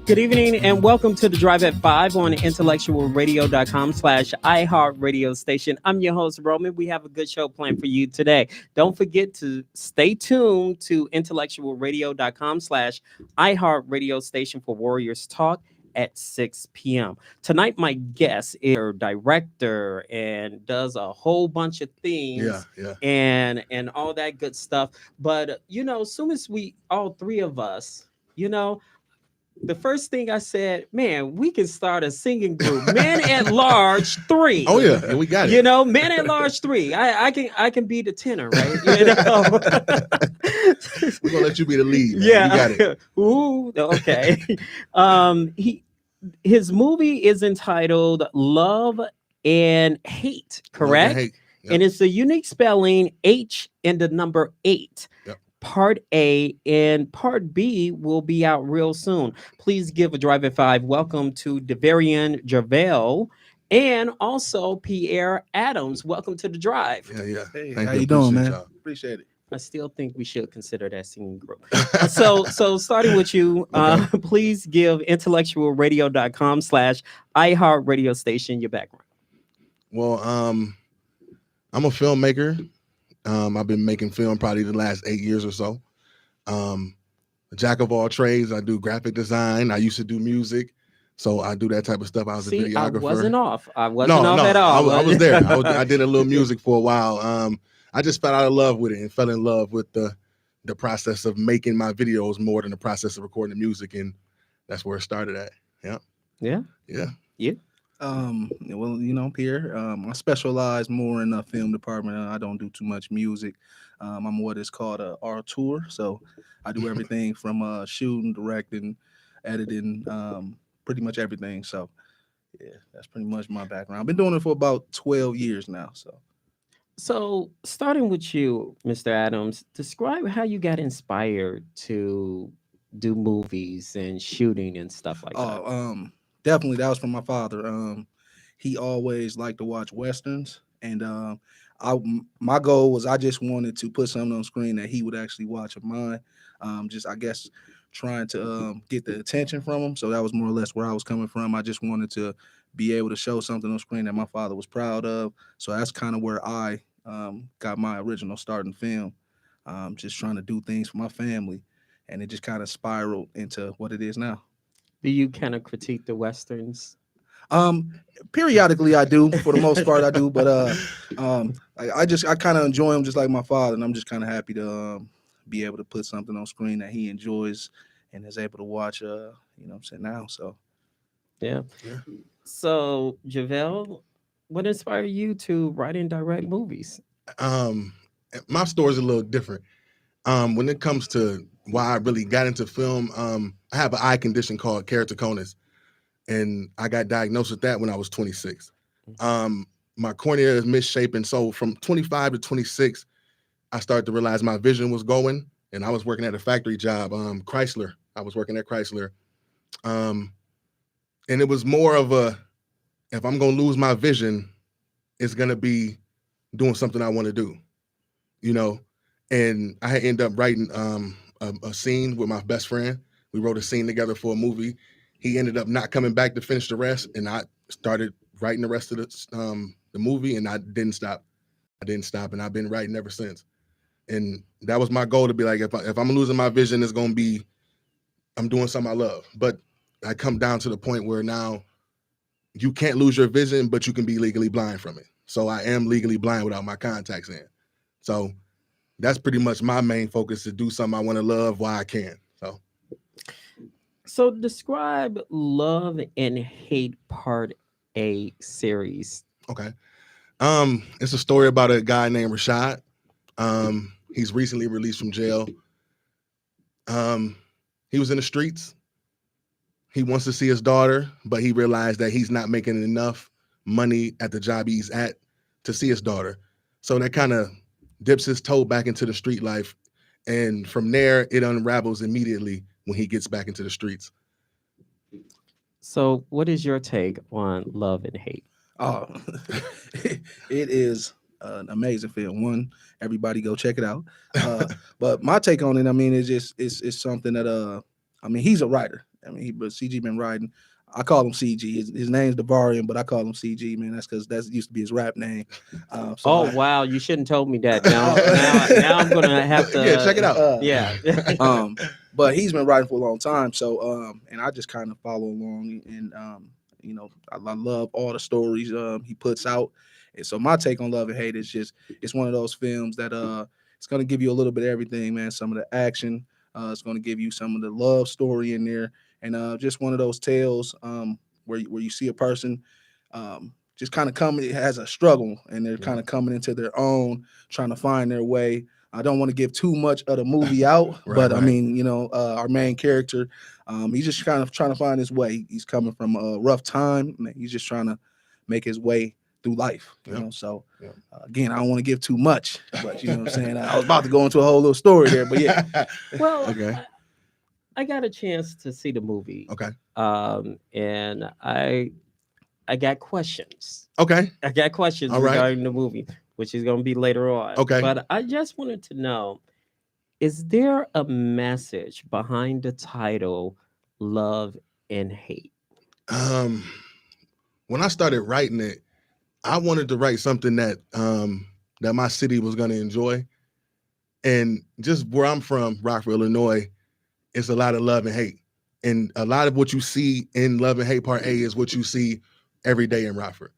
Good evening and welcome to the Drive at 5 on IntellectualRadio.com/iHeartRadio station. I'm your host, Roman. We have a good show planned for you today. Don't forget to stay tuned to IntellectualRadio.com/iHeartRadio station for Warriors Talk at 6 p.m. Tonight, my guest is a director and does a whole bunch of things and all that good stuff. But, as soon as all three of us, the first thing I said, man, we can start a singing group, Men at Large 3. Oh yeah, and we got it. Men at Large 3. I can be the tenor, right? We're gonna let you be the lead. Man. Yeah, we got it. Ooh, okay. His movie is entitled Love and Hate, correct? Love and Hate. Yep. And it's a unique spelling, H and the number 8. Yep. Part A and Part B will be out real soon. Please give a Drive at 5 welcome to Devarian Javel and also Pierre Adams. Welcome to the Drive. Yeah. Hey, Thank how you doing, man? y'all. Appreciate it. I still think we should consider that singing group. So starting with you, please give IntellectualRadio.com/iHeartRadio station your background. Well, I'm a filmmaker. I've been making film probably the last 8 years or so. A jack of all trades. I do graphic design. I used to do music. So I do that type of stuff. I was a videographer. I wasn't off. I wasn't off at all. I was there. I did a little music for a while. I just fell out of love with it and fell in love with the process of making my videos more than the process of recording the music. And that's where it started at. Yeah. Well, Pierre, I specialize more in the film department. I don't do too much music. I'm what is called a auteur. So I do everything from shooting, directing, editing, pretty much everything. So yeah, that's pretty much my background. I've been doing it for about 12 years now. So starting with you, Mr. Adams, describe how you got inspired to do movies and shooting and stuff like that. Definitely, that was from my father. He always liked to watch Westerns. And my goal was I just wanted to put something on screen that he would actually watch of mine. I guess, trying to get the attention from him. So that was more or less where I was coming from. I just wanted to be able to show something on screen that my father was proud of. So that's kind of where I got my original start in film, just trying to do things for my family. And it just kind of spiraled into what it is now. Do you kind of critique the Westerns? Periodically I do. For the most part I do, but I kind of enjoy him just like my father, and I'm just kind of happy to be able to put something on screen that he enjoys and is able to watch now. So yeah. So Javel, what inspired you to write and direct movies? My story is a little different. When it comes to why I really got into film, I have an eye condition called keratoconus, and I got diagnosed with that when I was 26. My cornea is misshapen, so from 25 to 26, I started to realize my vision was going, and I was working at a factory job, Chrysler. I was working at Chrysler, and it was more of if I'm going to lose my vision, it's going to be doing something I want to do, And I had ended up writing a scene with my best friend. We wrote a scene together for a movie. He ended up not coming back to finish the rest, and I started writing the rest of the movie, and I didn't stop. And I've been writing ever since. And that was my goal, to be like, if I'm losing my vision, it's going to be I'm doing something I love. But I come down to the point where now you can't lose your vision, but you can be legally blind from it. So I am legally blind without my contacts in. So that's pretty much my main focus, to do something I want to love while I can. So describe Love and Hate Part A series. Okay. It's a story about a guy named Rashad. He's recently released from jail. He was in the streets. He wants to see his daughter, but he realized that he's not making enough money at the job he's at to see his daughter. So that kind of dips his toe back into the street life. And from there, it unravels immediately when he gets back into the streets. So what is your take on Love and Hate? Oh, it is an amazing film. One, everybody go check it out. But my take on it, it's something that, he's a writer. I mean, but CG been riding. I call him CG. His name's Devarian, but I call him CG, man. That's because that used to be his rap name. Wow, you shouldn't told me that. Now I'm gonna have to check it out. Yeah. But he's been riding for a long time. So and I just kind of follow along, and I love all the stories he puts out. And so my take on Love and Hate is just it's one of those films that it's gonna give you a little bit of everything, man. Some of the action, it's gonna give you some of the love story in there. And just one of those tales where you see a person just kind of coming, it has a struggle, and they're kind of coming into their own, trying to find their way. I don't want to give too much of the movie out, but I mean, our main character, he's just kind of trying to find his way. He's coming from a rough time, and he's just trying to make his way through life. So again, I don't want to give too much, but you know what I'm saying. I was about to go into a whole little story there, but yeah. Well, okay. I got a chance to see the movie. Okay. And I got questions. Okay. I got questions regarding the movie, which is going to be later on. Okay. But I just wanted to know, is there a message behind the title Love and Hate? When I started writing it, I wanted to write something that that my city was going to enjoy. And just where I'm from, Rockford, Illinois, it's a lot of love and hate. And a lot of what you see in Love and Hate Part A is what you see every day in Rockford.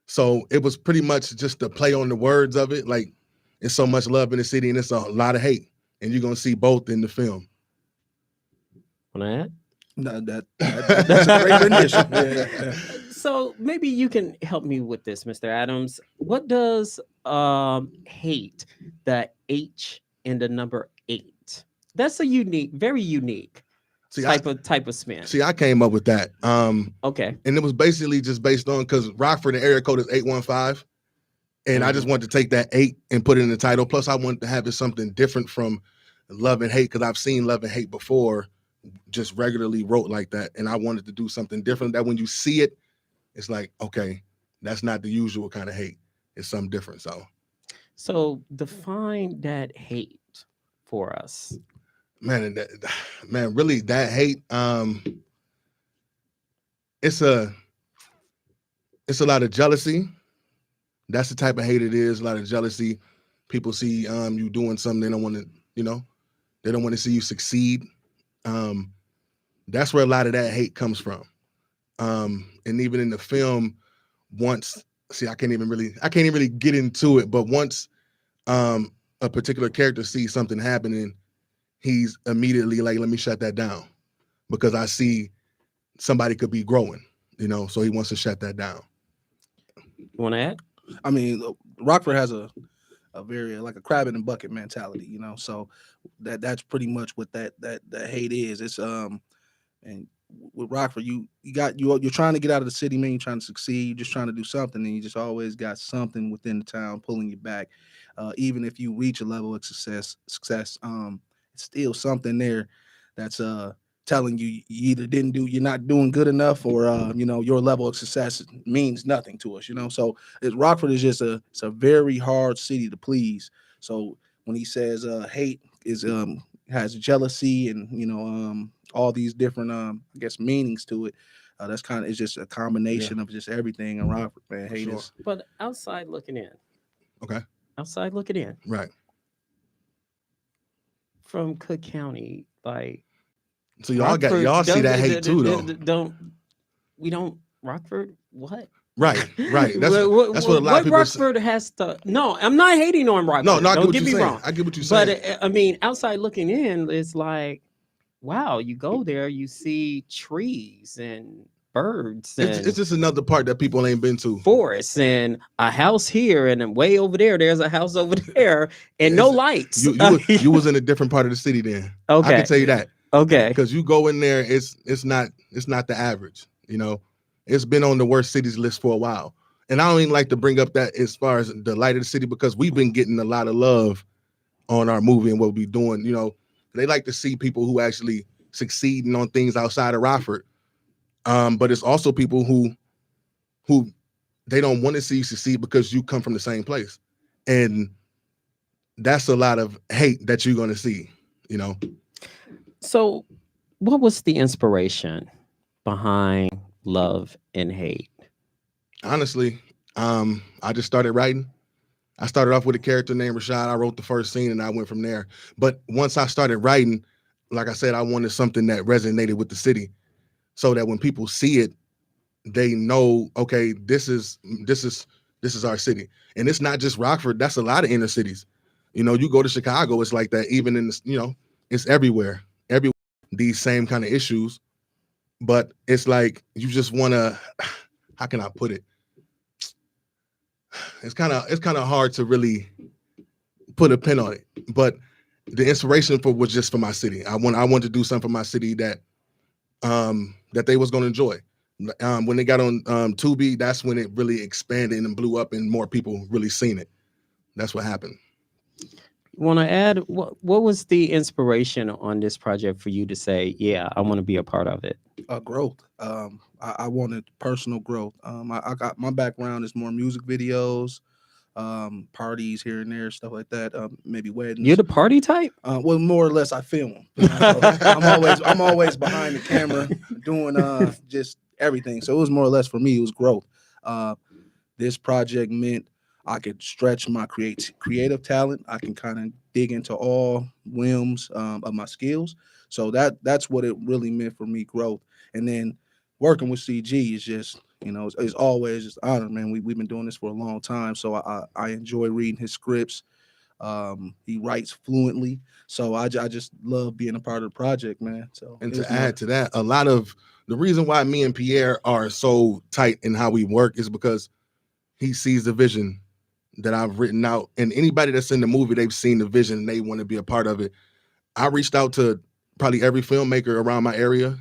So it was pretty much just a play on the words of it. Like, it's so much love in the city and it's a lot of hate. And you're going to see both in the film. Want to add? No, that's a great rendition. Yeah. So maybe you can help me with this, Mr. Adams. What does hate, the H and the number 8? That's a very unique type of spin. See, I came up with that. Okay. And it was basically just based on, because Rockford, the area code is 815. And I just wanted to take that 8 and put it in the title. Plus, I wanted to have it something different from Love and Hate, because I've seen Love and Hate before, just regularly wrote like that. And I wanted to do something different that when you see it, it's like, okay, that's not the usual kind of hate. It's something different. So define that hate for us. Man, really that hate, it's a lot of jealousy. That's the type of hate it is, a lot of jealousy. People see you doing something, they don't want to, they don't want to see you succeed. That's where a lot of that hate comes from. And even in the film, I can't even really get into it, but once a particular character sees something happening, he's immediately like, let me shut that down, because I see somebody could be growing, so he wants to shut that down. You want to add? I mean, Rockford has a very like a crab in a bucket mentality, so that's pretty much what that hate is. It's and with Rockford, you're trying to get out of the city, man. You're trying to succeed. You're just trying to do something, and you just always got something within the town pulling you back. Even if you reach a level of success, it's still something there that's telling you you're not doing good enough, or your level of success means nothing to us. So Rockford is just it's a very hard city to please. So when he says hate is has jealousy and all these different I guess meanings to it, that's kind of, it's just a combination of just everything in Rockford, man. Hate is. But outside looking in. Okay. Outside looking in. Right. From Cook County, like. So y'all see that hate too, though. Rockford, what? Right. That's what a lot of people Rockford has to. No, I'm not hating on Rockford. No, don't get me wrong. I get what you're saying. But I mean, outside looking in, it's like, wow, you go there, you see trees and birds. And it's just another part that people ain't been to. Forests and a house here, and then way over there's a house over there, and no lights. You was in a different part of the city then. Okay, I can tell you that. Okay, because you go in there, it's not the average. It's been on the worst cities list for a while. And I don't even like to bring up that as far as the light of the city, because we've been getting a lot of love on our movie and what we're doing. They like to see people who actually succeeding on things outside of Rockford. But it's also people who they don't want to see you succeed because you come from the same place. And that's a lot of hate that you're going to see, So What was the inspiration behind Love and Hate? Honestly, I just started writing. I started off with a character named Rashad. I wrote the first scene and I went from there. But once I started writing, like I said, I wanted something that resonated with the city so that when people see it, they know, okay, this is our city. And it's not just Rockford. That's a lot of inner cities. You know, you go to Chicago, it's like that. Even in this, you know, it's everywhere. These same kind of issues. But it's like you just want to, how can I put it? It's kind of hard to really put a pin on it. But the inspiration was just for my city. I wanted to do something for my city that they was going to enjoy. When they got on Tubi, that's when it really expanded and blew up and more people really seen it. That's what happened. Want to add, what was the inspiration on this project for you to say, yeah, I want to be a part of it? Growth. I wanted personal growth. I got, my background is more music videos, parties here and there, stuff like that. Maybe weddings. You're the party type? Well, more or less, I film. So I'm always behind the camera doing just everything. So it was more or less for me. It was growth. This project meant I could stretch my creative talent. I can kind of dig into all realms of my skills. So that's what it really meant for me, growth. And then working with CG is just, you know, it's always just honor, man. We've been doing this for a long time. So I enjoy reading his scripts. He writes fluently. So I just love being a part of the project, man. So, and to add to that, a lot of the reason why me and Pierre are so tight in how we work is because he sees the vision that I've written out, and anybody that's in the movie, they've seen the vision and they want to be a part of it. I reached out to probably every filmmaker around my area,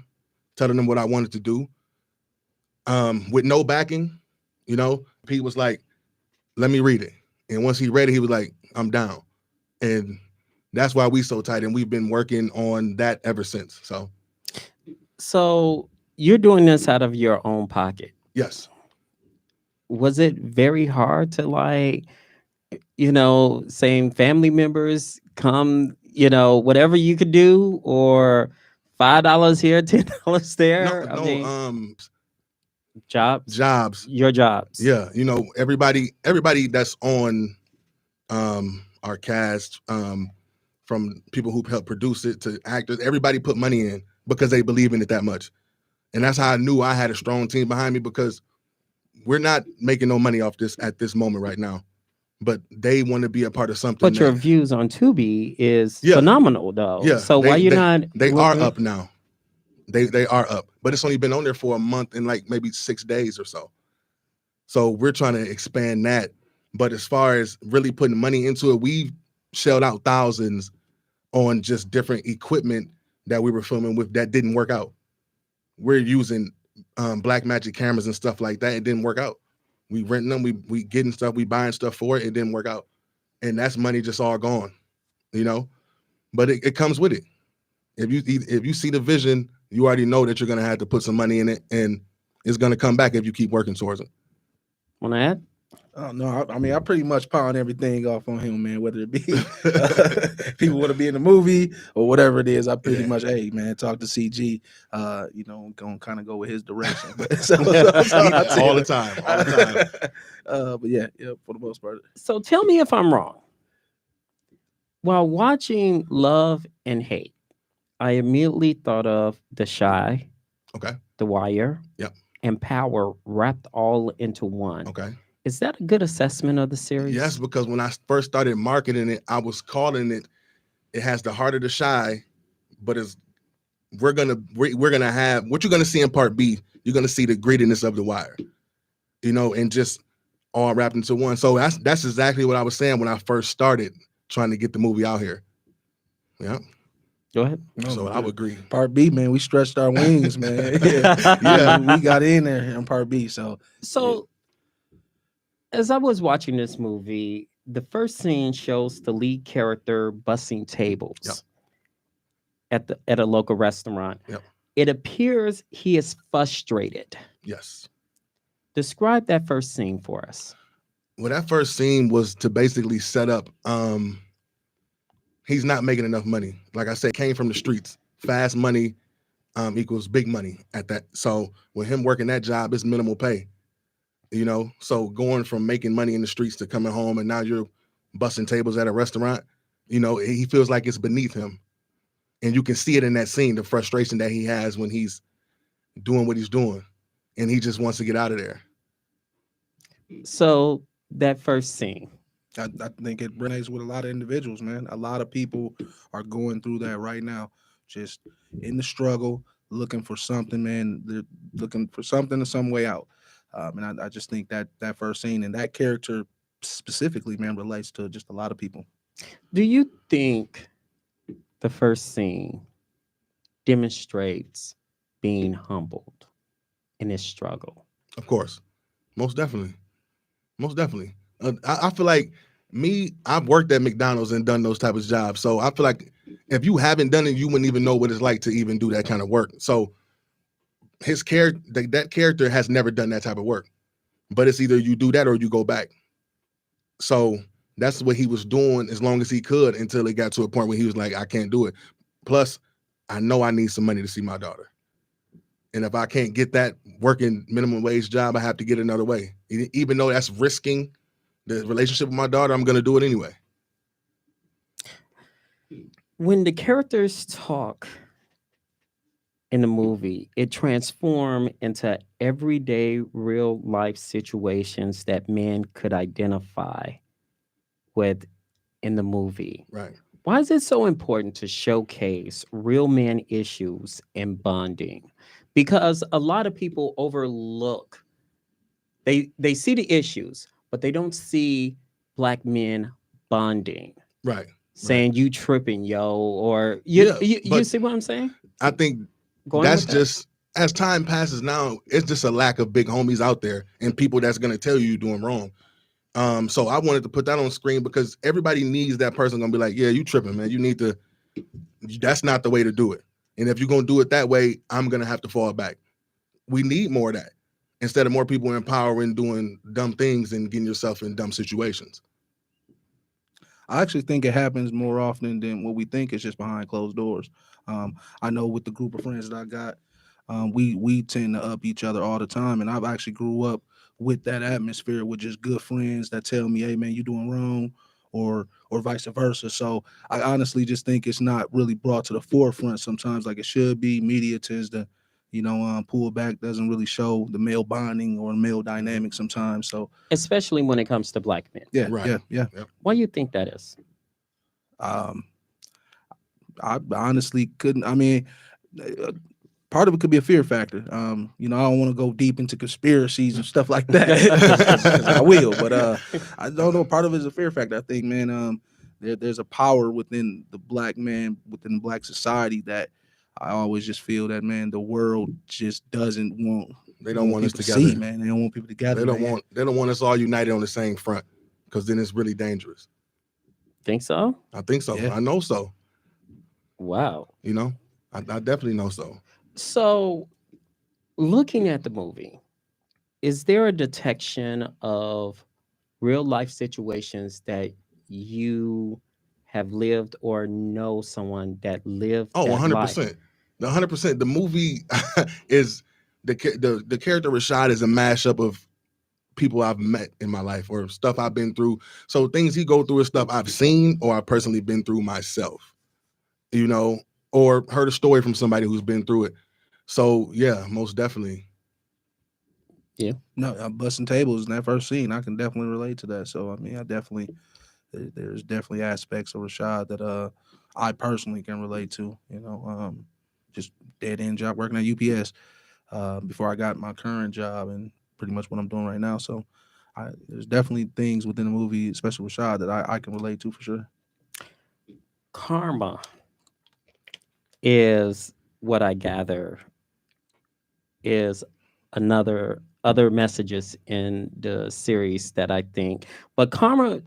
telling them what I wanted to do, with no backing. You know, Pete was like, let me read it. And once he read it, he was like, I'm down. And that's why we so tight, and we've been working on that ever since. So you're doing this out of your own pocket? Yes. Was it very hard to, like, you know, saying family members come, you know, whatever you could do, or $5 here, $10 there? Jobs. Your jobs. Yeah. You know, everybody that's on our cast, from people who helped produce it to actors, everybody put money in because they believe in it that much. And that's how I knew I had a strong team behind me, because we're not making no money off this at this moment right now, but they want to be a part of something. But your views on Tubi is phenomenal, though. Yeah. So why you're not? They are up now. They are up, but it's only been on there for a month and like maybe 6 days or so. So we're trying to expand that. But as far as really putting money into it, we've shelled out thousands on just different equipment that we were filming with that didn't work out. We're using Black Magic cameras and stuff like that. It didn't work out. We renting them, we getting stuff, we buying stuff for it. It didn't work out, and that's money just all gone, you know. But it comes with it. If you see the vision, you already know that you're gonna have to put some money in it, and it's gonna come back if you keep working towards it. Want to add? Oh, no, I mean, I pretty much pawn everything off on him, man, whether it be people want to be in the movie or whatever it is. I pretty much, hey, man, talk to CG, you know, going to kind of go with his direction. But, all the time. But yeah, for the most part. So tell me if I'm wrong. While watching Love and Hate, I immediately thought of The Chi, okay, The Wire, and Power wrapped all into one. Okay. Is that a good assessment of the series? Yes, because when I first started marketing it, I was calling it, it has the heart of The Chi, but we're gonna have what you're gonna see in part B. You're gonna see the grittiness of The Wire, you know, and just all wrapped into one. So that's exactly what I was saying when I first started trying to get the movie out here. Yeah. Go ahead. So I would agree. Part B, man, we stretched our wings, man. Yeah, we got in there in part B. So as I was watching this movie, the first scene shows the lead character bussing tables at a local restaurant. Yep. It appears he is frustrated. Yes. Describe that first scene for us. Well, that first scene was to basically set up, he's not making enough money. Like I said, came from the streets, fast money, equals big money at that. So with him working that job, it's minimal pay. You know, so going from making money in the streets to coming home and now you're busting tables at a restaurant, you know, he feels like it's beneath him. And you can see it in that scene, the frustration that he has when he's doing what he's doing. And he just wants to get out of there. So that first scene. I think it resonates with a lot of individuals, man. A lot of people are going through that right now, just in the struggle, looking for something, man. They're looking for something or some way out. And I just think that first scene and that character specifically, man, relates to just a lot of people. Do you think the first scene demonstrates being humbled in his struggle? Of course. Most definitely. Most definitely. I feel like I've worked at McDonald's and done those type of jobs. So I feel like if you haven't done it, you wouldn't even know what it's like to even do that kind of work. So his character, that character has never done that type of work, but it's either you do that or you go back. So that's what he was doing as long as he could until it got to a point where he was like, I can't do it. Plus, I know I need some money to see my daughter. And if I can't get that working minimum wage job, I have to get another way. Even though that's risking the relationship with my daughter, I'm going to do it anyway. When the characters talk in the movie, it transforms into everyday real life situations that men could identify with in the movie. Right. Why is it so important to showcase real men issues and bonding? Because a lot of people overlook, they see the issues, but they don't see Black men bonding. Right. Saying you tripping, yo, or you see what I'm saying? I think that's just, as time passes now, it's just a lack of big homies out there and people that's going to tell you you're doing wrong. So I wanted to put that on screen because everybody needs that person going to be like, yeah, you tripping, man. You need to, that's not the way to do it. And if you're going to do it that way, I'm going to have to fall back. We need more of that instead of more people empowering, doing dumb things and getting yourself in dumb situations. I actually think it happens more often than what we think. It's just behind closed doors. I know with the group of friends that I got, we tend to up each other all the time. And I've actually grew up with that atmosphere with just good friends that tell me, hey, man, you're doing wrong, or vice versa. So I honestly just think it's not really brought to the forefront sometimes like it should be. Media tends to, pull back, doesn't really show the male bonding or male dynamic sometimes. So especially when it comes to Black men. Yeah, right. Yeah. Why do you think that is? I honestly couldn't. I mean, part of it could be a fear factor. I don't want to go deep into conspiracies and stuff like that. 'Cause I will, but I don't know. Part of it is a fear factor. I think, man, there's a power within the Black man, within Black society that I always just feel that, man, the world just doesn't want. They don't want us together, see, man. They don't want people together. They don't want us all united on the same front, because then it's really dangerous. Think so? I think so. Yeah. I know so. Wow. I definitely know so. So, looking at the movie, is there a detection of real life situations that you have lived or know someone that lived? Oh, that 100%. life? 100%. The movie is the character Rashad is a mashup of people I've met in my life or stuff I've been through. So things he go through is stuff I've seen or I've personally been through myself, or heard a story from somebody who's been through it. So yeah, most definitely. Yeah. No, I'm busting tables in that first scene. I can definitely relate to that. So I mean, there's definitely aspects of Rashad that I personally can relate to. Just dead end job working at UPS before I got my current job and pretty much what I'm doing right now. So there's definitely things within the movie, especially Rashad, that I can relate to for sure. Karma is what I gather is other messages in the series that I think, but karma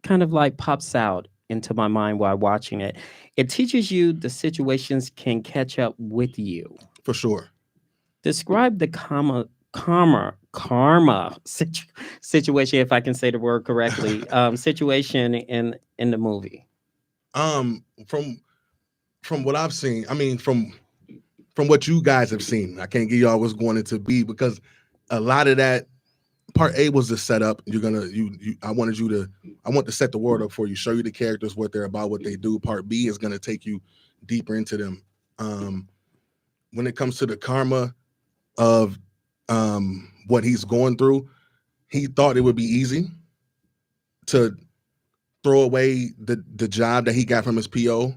kind of like pops out into my mind while watching it. It teaches you the situations can catch up with you. For sure. Describe the karma situation, if I can say the word correctly, situation in the movie. From what I've seen, I mean, from from what you guys have seen. I can't give y'all what's going into B because a lot of that part A was the setup. I want to set the world up for you, show you the characters, what they're about, what they do. Part B is gonna take you deeper into them. When it comes to the karma of what he's going through, he thought it would be easy to throw away the job that he got from his PO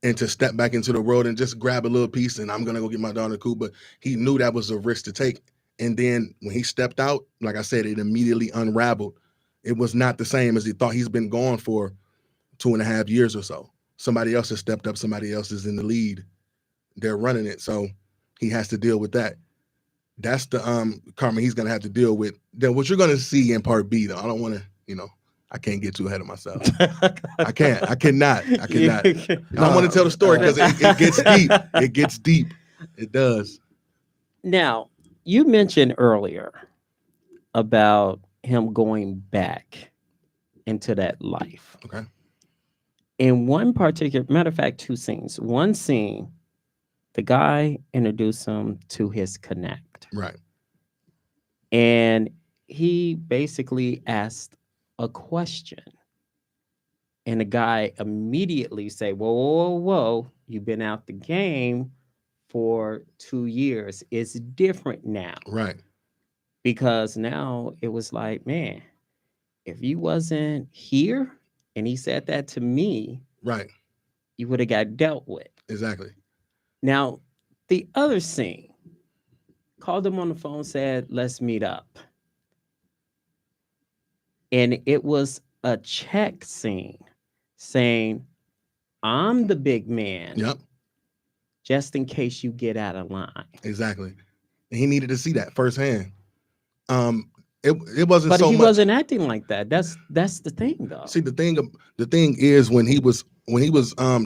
and to step back into the world and just grab a little piece and I'm gonna go get my daughter cool. But he knew that was a risk to take. And then when he stepped out, like I said, it immediately unraveled. It was not the same as he thought. He's been gone for 2.5 years or so. Somebody else has stepped up. Somebody else is in the lead. They're running it. So he has to deal with that. That's the karma he's going to have to deal with. Then what you're going to see in part B, though, I don't want to, I can't get too ahead of myself. I cannot. I want to tell the story because it gets deep. It gets deep. It does. Now, you mentioned earlier about him going back into that life. Okay. In one particular, matter of fact, 2 scenes. One scene, the guy introduced him to his connect. Right. And he basically asked a question. And the guy immediately said, whoa, you've been out the game for 2 years. It's different now. Right. Because now it was like, man, if you wasn't here and he said that to me, right, you would have got dealt with. Exactly. Now, the other scene, called him on the phone, said, let's meet up. And it was a check scene saying, I'm the big man. Yep. Just in case you get out of line. Exactly. And he needed to see that firsthand. It wasn't but so he much. Wasn't acting like that. That's the thing, though. See, the thing is when he was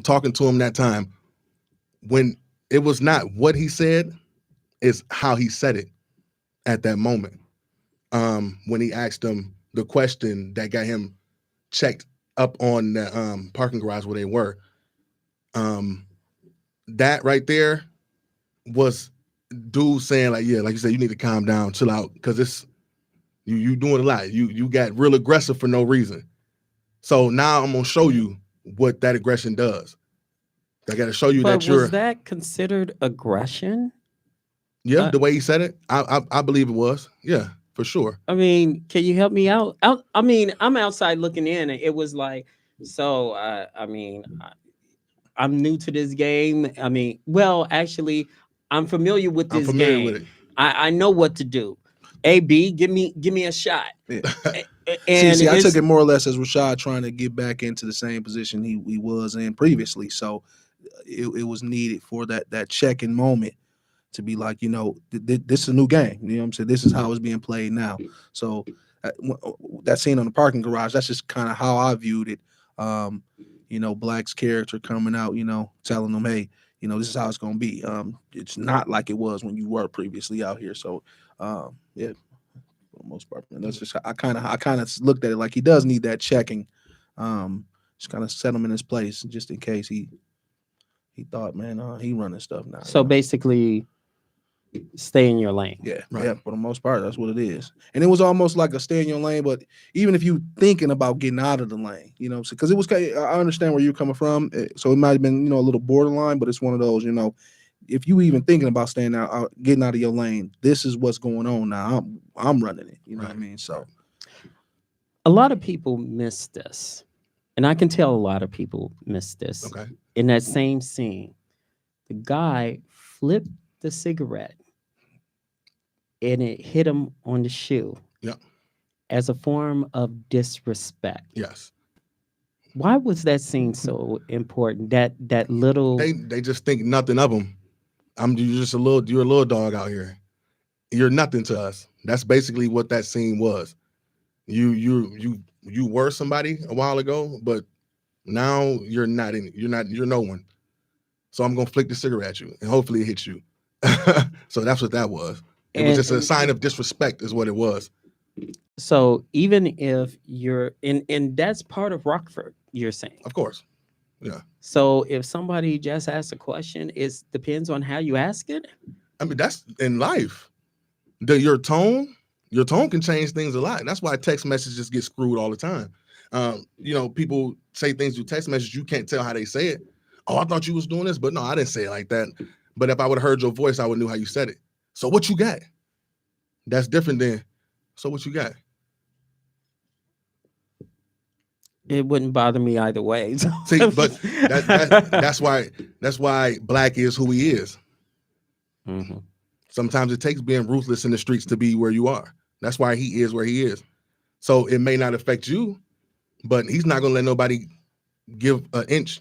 talking to him that time, when it was not what he said, it's how he said it at that moment. When he asked him the question that got him checked up on the parking garage where they were, that right there was dude saying like, yeah, like you said, you need to calm down, chill out, because it's you doing a lot. You got real aggressive for no reason. So now I'm gonna show you what that aggression does. I got to show you that you're. Was that considered aggression? Yeah, the way he said it, I believe it was. Yeah, for sure. I mean, can you help me out? I mean, I'm outside looking in, and it was like, so. I mean, I'm new to this game. I mean, well, actually, I'm familiar with this game. With it. I know what to do. A, B, give me a shot. Yeah. And see, I took it more or less as Rashad trying to get back into the same position he was in previously. So it was needed for that check-in moment to be like, this is a new game. You know what I'm saying? This is how it's being played now. So that scene on the parking garage, that's just kind of how I viewed it. Black's character coming out, telling them, hey, this is how it's going to be. It's not like it was when you were previously out here. So, yeah, for the most part, and that's just I kind of looked at it like he does need that checking. Just kind of set him in his place just in case he thought, man, he running stuff now. So basically, stay in your lane. Yeah, right. Yeah. For the most part, that's what it is. And it was almost like a stay in your lane. But even if you thinking about getting out of the lane, because it was, I understand where you're coming from. So it might have been, a little borderline, but it's one of those, if you even thinking about staying out, getting out of your lane, this is what's going on now. I'm running it. You know what I mean? So a lot of people miss this, and I can tell a lot of people miss this. Okay. In that same scene, the guy flipped the cigarette and it hit him on the shoe. Yep. As a form of disrespect. Yes. Why was that scene so important? That little they just think nothing of him. You're a little dog out here. You're nothing to us. That's basically what that scene was. You were somebody a while ago, but now you're not you're no one. So I'm gonna flick the cigarette at you and hopefully it hits you. So that's what that was. It was just a sign of disrespect is what it was. So even if you're and that's part of Rockford, you're saying. Of course. Yeah. So if somebody just asks a question, it depends on how you ask it. I mean, that's in life. Your tone can change things a lot. And that's why text messages get screwed all the time. People say things through text messages. You can't tell how they say it. Oh, I thought you was doing this, but no, I didn't say it like that. But if I would have heard your voice, I would knew how you said it. So what you got? That's different than, so what you got? It wouldn't bother me either way. So. See, but that's why Black is who he is. Mm-hmm. Sometimes it takes being ruthless in the streets to be where you are. That's why he is where he is. So it may not affect you, but he's not gonna let nobody give an inch.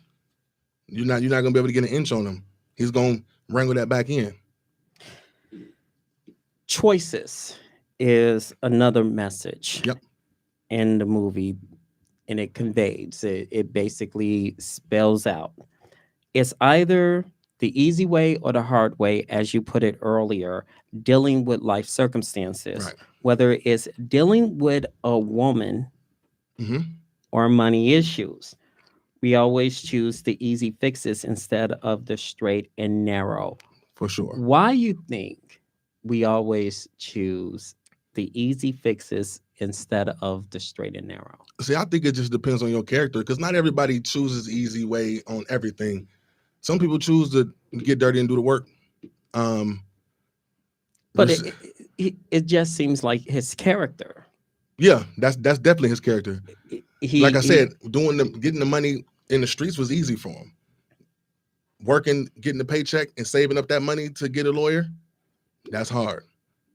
You're not gonna be able to get an inch on him. He's gonna wrangle that back in. Choices is another message. Yep. In the movie, and it conveys it basically spells out. It's either the easy way or the hard way, as you put it earlier, dealing with life circumstances, Right. whether it's dealing with a woman Mm-hmm. or money issues. We always choose the easy fixes instead of the straight and narrow. For sure. Why you think we always choose the easy fixes instead of the straight and narrow? See, I think it just depends on your character, because not everybody chooses the easy way on everything. Some people choose to get dirty and do the work. But it just seems like his character. Yeah, that's definitely his character. Like I said, getting the money in the streets was easy for him. Working, getting the paycheck, and saving up that money to get a lawyer, that's hard.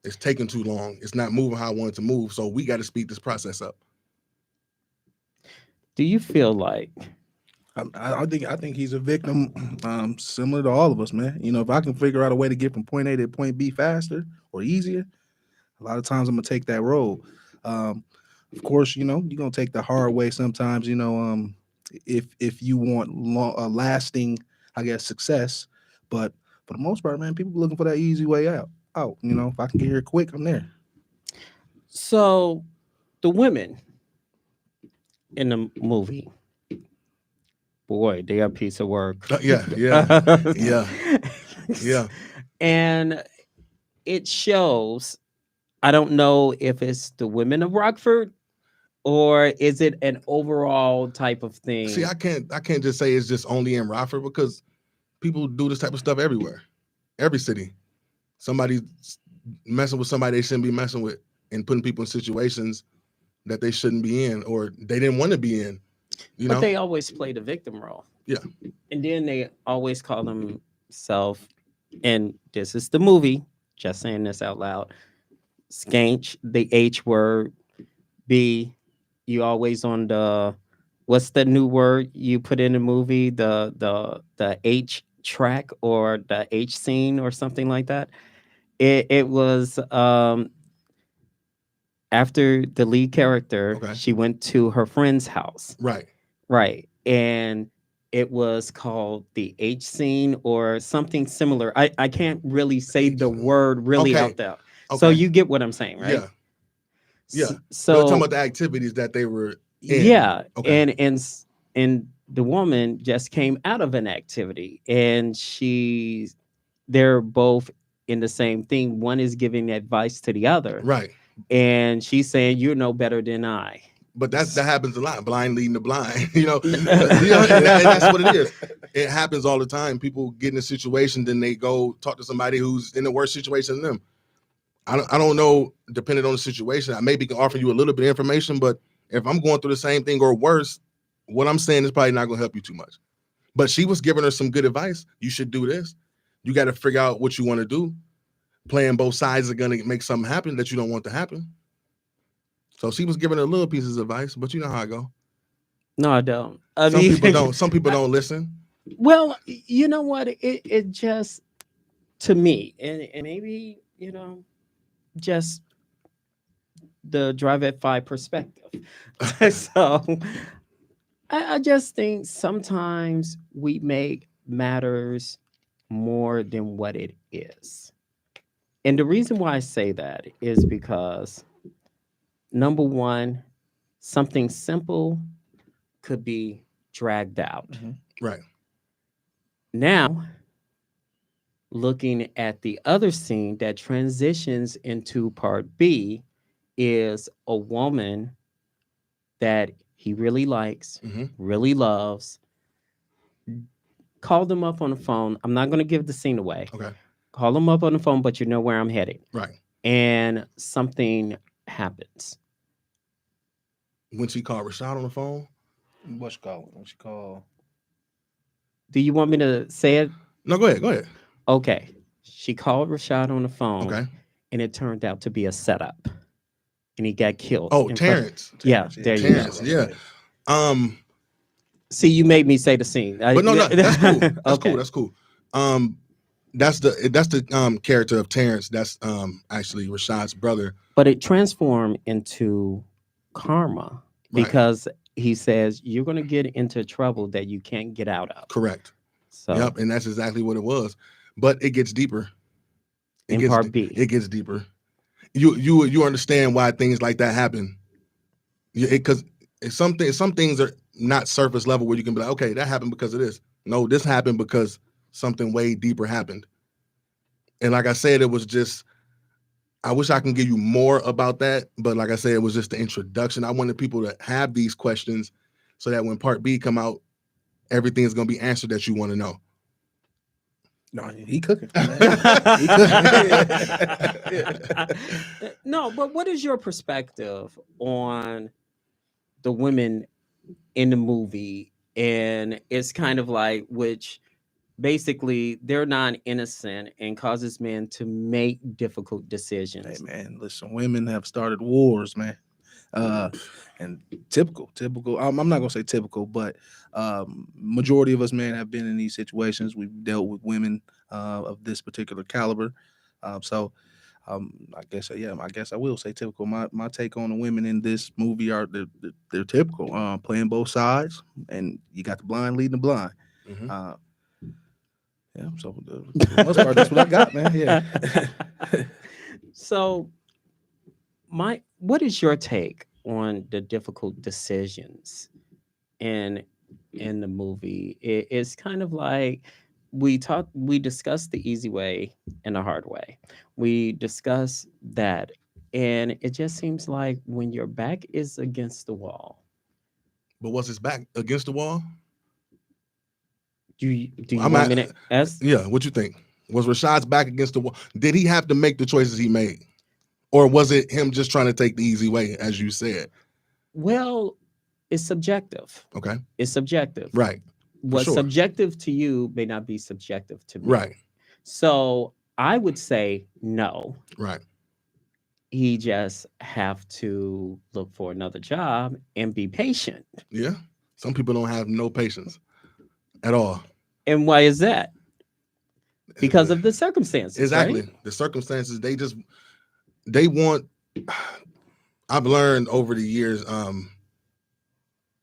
It's taking too long. It's not moving how I want it to move. So we got to speed this process up. Do you feel like? I think he's a victim, similar to all of us, man. If I can figure out a way to get from point A to point B faster or easier, a lot of times I'm gonna take that road. Of course, you're gonna take the hard way sometimes. If you want lasting, I guess, success. But for the most part, man, people are looking for that easy way out. If I can get here quick, I'm there. So, the women in the movie, boy, they are a piece of work. Yeah. And it shows. I don't know if it's the women of Rockford or is it an overall type of thing. See, I can't just say it's just only in Rockford, because people do this type of stuff everywhere, every city. Somebody messing with somebody they shouldn't be messing with, and putting people in situations that they shouldn't be in or they didn't want to be in. But they always play the victim role. Yeah. And then they always call themselves, and this is the movie, just saying this out loud, skanch, the H word. B, you always on the, what's the new word you put in the movie? The H track or the H scene or something like that. It was after the lead character, Okay. she went to her friend's house. Right. And it was called the H scene or something similar. I can't really say the word really out there. Okay. So you get what I'm saying, right? Yeah. So we're talking about the activities that they were in. Yeah. Okay. And the woman just came out of an activity, and they're both in the same thing. One is giving advice to the other. Right. And she's saying, you're no better than I. But that happens a lot. Blind leading the blind, and that's what it is. It happens all the time. People get in a situation, then they go talk to somebody who's in a worse situation than them. I don't know, depending on the situation, I maybe can offer you a little bit of information, but if I'm going through the same thing or worse, what I'm saying is probably not going to help you too much. But she was giving her some good advice. You should do this. You got to figure out what you want to do. Playing both sides are going to make something happen that you don't want to happen. So she was giving her little pieces of advice, but you know how I go. No, I don't. Some people don't listen. Well, you know what? It just, to me, and maybe, just the Drive at 5 perspective. So I just think sometimes we make matters more than what it is. And the reason why I say that is because, number one, something simple could be dragged out. Mm-hmm. Right. Now, looking at the other scene that transitions into part B is a woman that he really likes, really loves. Called him up on the phone. I'm not going to give the scene away. Okay. Call him up on the phone, but you know where I'm headed. Right. And something happens. When she called Rashad on the phone? What she call? What she call? Do you want me to say it? No, go ahead. Go ahead. Okay. She called Rashad on the phone. Okay. And it turned out to be a setup. And he got killed. Oh, Terrence. Yeah, there you Terrence, go. yeah. See, you made me say the scene. But no, that's cool. That's Okay. cool. That's cool. That's the character of Terrence. That's actually Rashad's brother. But it transformed into karma because he says you're going to get into trouble that you can't get out of. Correct. So, yep, and that's exactly what it was. But it gets deeper. Part B, it gets deeper. You understand why things like that happen. Because some things are not surface level where you can be like, okay, that happened because of this. No, this happened because something way deeper happened. And like I said, it was just, I wish I can give you more about that. But like I said, it was just the introduction. I wanted people to have these questions so that when part B come out, everything is going to be answered that you want to know. No, he cooking. No, but what is your perspective on the women in the movie? And it's kind of like, which basically they're non-innocent and causes men to make difficult decisions. Hey man, listen, women have started wars, man. And typical. I'm not gonna say typical, but majority of us men have been in these situations. We've dealt with women of this particular caliber. So I guess I will say typical. My take on the women in this movie are they're typical, playing both sides, and you got the blind leading the blind. Yeah, so for the most part, that's what I got, man. Yeah. So, what is your take on the difficult decisions in the movie? It's kind of like we discussed the easy way and the hard way. We discussed that, and it just seems like when your back is against the wall. But was his back against the wall? Do you want me to ask? Yeah, what you think? Was Rashad's back against the wall? Did he have to make the choices he made? Or was it him just trying to take the easy way, as you said? Well, it's subjective. Okay. It's subjective. Right. What's subjective to you may not be subjective to me. Right. So I would say no. Right. He just have to look for another job and be patient. Yeah. Some people don't have no patience at all. And why is that? Because of the circumstances. Exactly. Right? The circumstances, they want, I've learned over the years,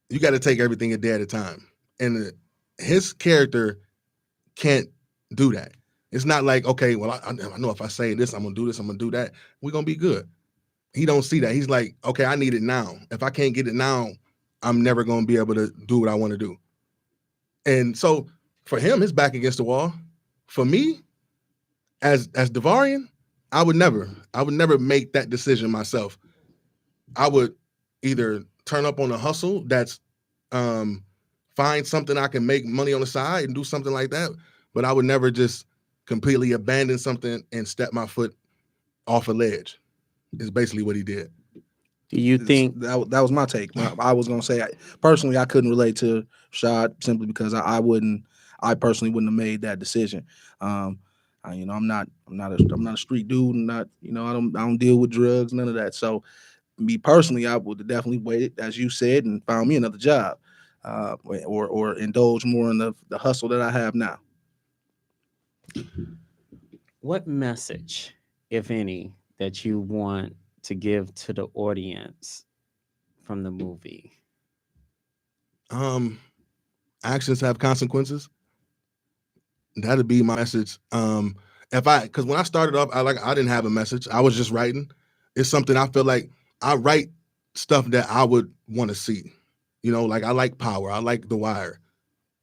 you got to take everything a day at a time. And his character can't do that. It's not like, okay, well, I know if I say this, I'm going to do this, I'm going to do that. We're going to be good. He don't see that. He's like, okay, I need it now. If I can't get it now, I'm never going to be able to do what I want to do. And so for him, his back against the wall. For me, as Devarian, I would never make that decision myself. I would either turn up on a hustle that's find something I can make money on the side and do something like that. But I would never just completely abandon something and step my foot off a ledge. Is basically what he did. Do you think that was my take? I was gonna say personally, I couldn't relate to Shad simply because I personally wouldn't have made that decision. I'm not a street dude, and not, I don't deal with drugs, none of that. So me personally, I would have definitely waited, as you said, and found me another job, or indulge more in the hustle that I have now. What message, if any, that you want to give to the audience from the movie? Actions have consequences. That'd be my message. Because when I started off, I didn't have a message. I was just writing. It's something I feel like I write stuff that I would want to see. Like I like Power. I like The Wire.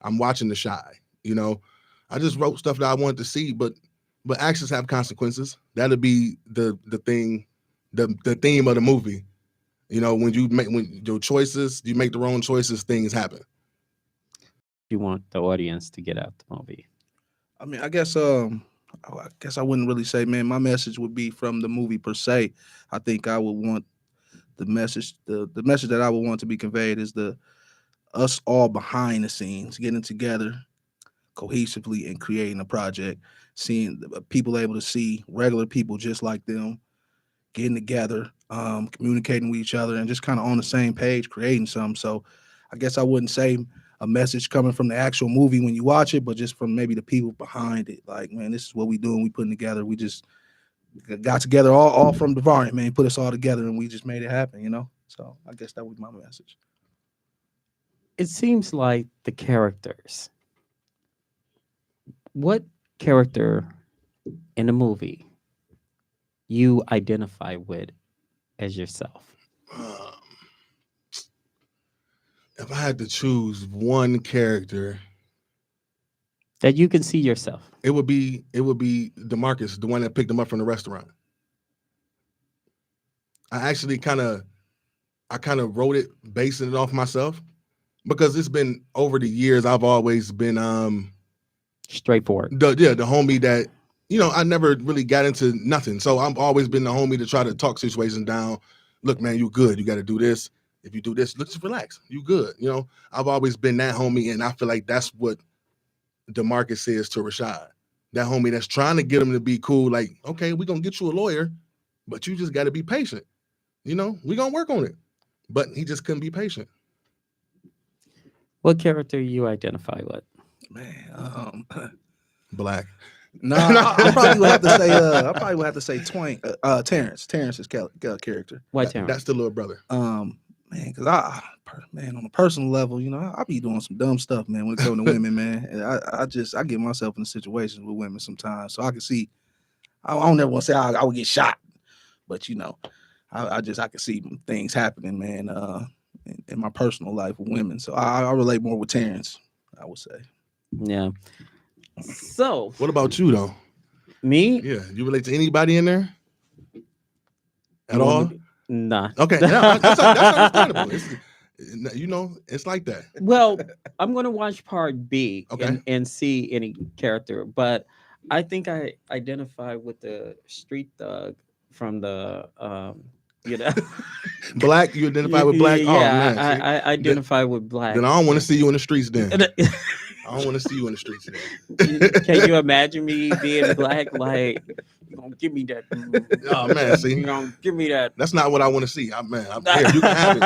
I'm watching The Shy. You know, I just wrote stuff that I wanted to see, but actions have consequences. That'll be the thing, the theme of the movie. You know, when your choices, you make the wrong choices, things happen. You want the audience to get out the movie? I mean, I guess I wouldn't really say, man, my message would be from the movie per se. I think I would want the message that I would want to be conveyed is us all behind the scenes getting together cohesively and creating a project, seeing people able to see regular people just like them getting together, communicating with each other, and just kind of on the same page, creating something. So I guess I wouldn't say a message coming from the actual movie when you watch it, but just from maybe the people behind it. Like, man, this is what we doing. We putting together. We just got together all from the variant, man. Put us all together, and we just made it happen, you know? So I guess that was my message. It seems like the characters. What character in the movie you identify with as yourself? If I had to choose one character That you can see yourself. it would be DeMarcus, the one that picked him up from the restaurant. I kind of wrote it basing it off myself because it's been over the years. I've always been Straightforward. the homie that, you know, I never really got into nothing. So I've always been the homie to try to talk situations down. Look, man, you good. You got to do this. If you do this, let's just relax. You good. You know, I've always been that homie, and I feel like that's what DeMarcus says to Rashad. That homie that's trying to get him to be cool. Like, okay, we're going to get you a lawyer, but you just got to be patient. You know, we're going to work on it. But he just couldn't be patient. What character you identify with? Man, Black. no, I probably would have to say Terrence. Terrence's character. Why Terrence? That's the little brother. Man, because on a personal level, you know, I be doing some dumb stuff, man, when it comes to women, man. And I get myself in situations with women sometimes, so I can see. I don't never want to say I would get shot, but you know, I can see things happening, man, in my personal life with women. So I relate more with Terrence, I would say. Yeah. So What about you though? me? Yeah, you relate to anybody in there at all? Nah. Okay, yeah, that's understandable. You know, it's like that. Well, I'm gonna watch part B Okay. and see any character, but I think I identify with the street thug from the you know. Black, you identify with black? Yeah, Oh man, I identify with black. then I don't want to see you in the streets then. I don't want to see you in the streets then. Can you imagine me being black? Like, you gonna give me that? Oh man, see, You gonna give me that? that's not what I want to see. Here, you can have it.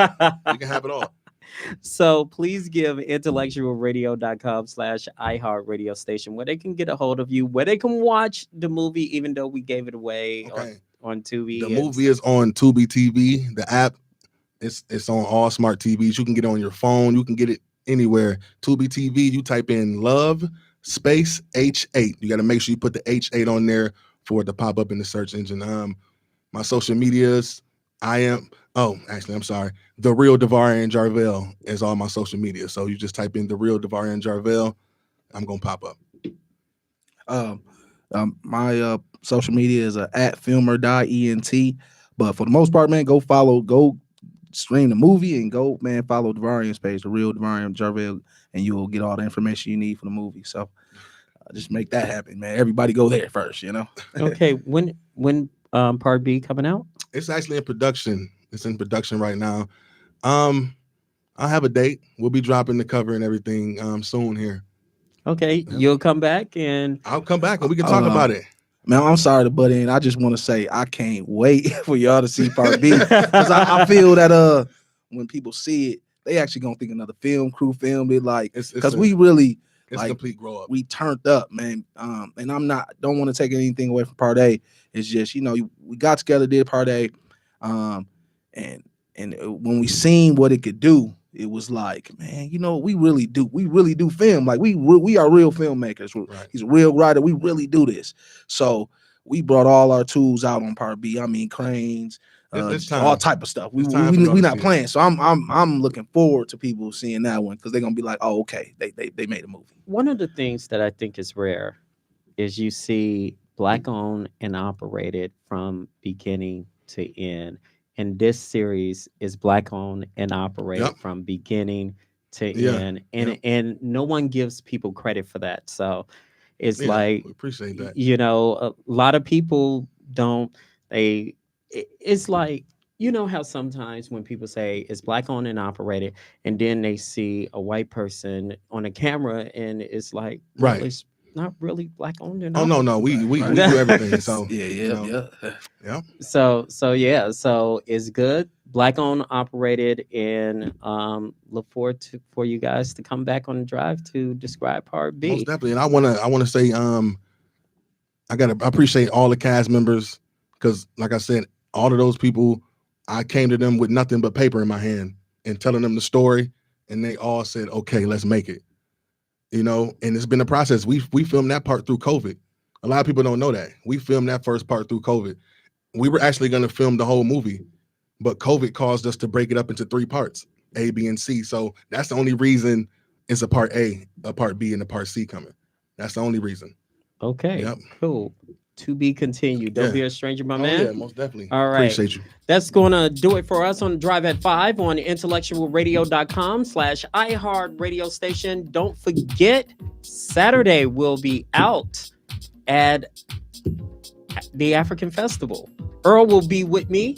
You can have it all. So please give IntellectualRadio.com/iHeartRadio station where they can get a hold of you, where they can watch the movie, even though we gave it away on Tubi. The movie is on Tubi TV. The app, it's on all smart TVs. You can get it on your phone. You can get it anywhere. Tubi TV, you type in love space H8. You got to make sure you put the H8 on there for it to pop up in the search engine. My social medias, I'm sorry. The Real Devarian Jarvell is all my social media. So you just type in The Real Devarian Jarvell. I'm going to pop up. My social media is at filmer.ent. But for the most part, man, go stream the movie and go, man, follow Devarian's page, The Real Devarian Jarvell, and you will get all the information you need for the movie. So just make that happen, man. Everybody go there first, you know? Okay. When part B coming out? It's actually in production. It's in production right now. I have a date. We'll be dropping the cover and everything soon here. Okay. Yeah. You'll come back and I'll come back and we can talk about it. Man, I'm sorry to butt in. I just want to say I can't wait for y'all to see part B. Because I feel that when people see it, they actually gonna think another film crew filmed it. Like, because we really it's like, complete grow up. We turned up, man. And don't want to take anything away from part A. It's just, you know, we got together, did part A. And when we seen what it could do, it was like, man, you know, we really do film. Like we are real filmmakers. Right. He's a real writer. We really do this. So we brought all our tools out on part B. I mean, cranes, all type of stuff. We not playing. So I'm looking forward to people seeing that one because they're gonna be like, oh, okay, they made a movie. One of the things that I think is rare is you see Black owned and operated from beginning to end. And this series is Black owned and operated from beginning to end. And no one gives people credit for that. So it's like, we appreciate that. You know, a lot of people don't, it's like, you know how sometimes when people say it's Black owned and operated, and then they see a white person on a camera and it's like, right. It's not really Black owned and operated. No, we do everything. So yeah. So it's good, Black owned, operated, and look forward for you guys to come back on the drive to describe part B. Most definitely. And I wanna say I appreciate all the cast members because, like I said, all of those people, I came to them with nothing but paper in my hand and telling them the story, and they all said, "Okay, let's make it." You know, and it's been a process. We filmed that part through COVID. A lot of people don't know that. We filmed that first part through COVID. We were actually going to film the whole movie, but COVID caused us to break it up into 3 parts, A, B, and C. So that's the only reason it's a part A, a part B, and a part C coming. That's the only reason. Okay, cool. To be continued. Don't be a stranger, my man. Yeah, most definitely. All right. Appreciate you. That's going to do it for us on Drive at 5 on intellectualradio.com/iHeart radio station. Don't forget, Saturday we'll be out at the African Festival. Earl will be with me.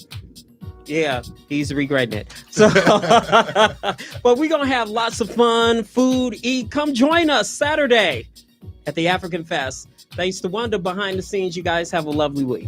Yeah, he's regretting it. So, but we're going to have lots of fun, food, eat. Come join us Saturday at the African Fest. Thanks to Wanda behind the scenes. You guys have a lovely week.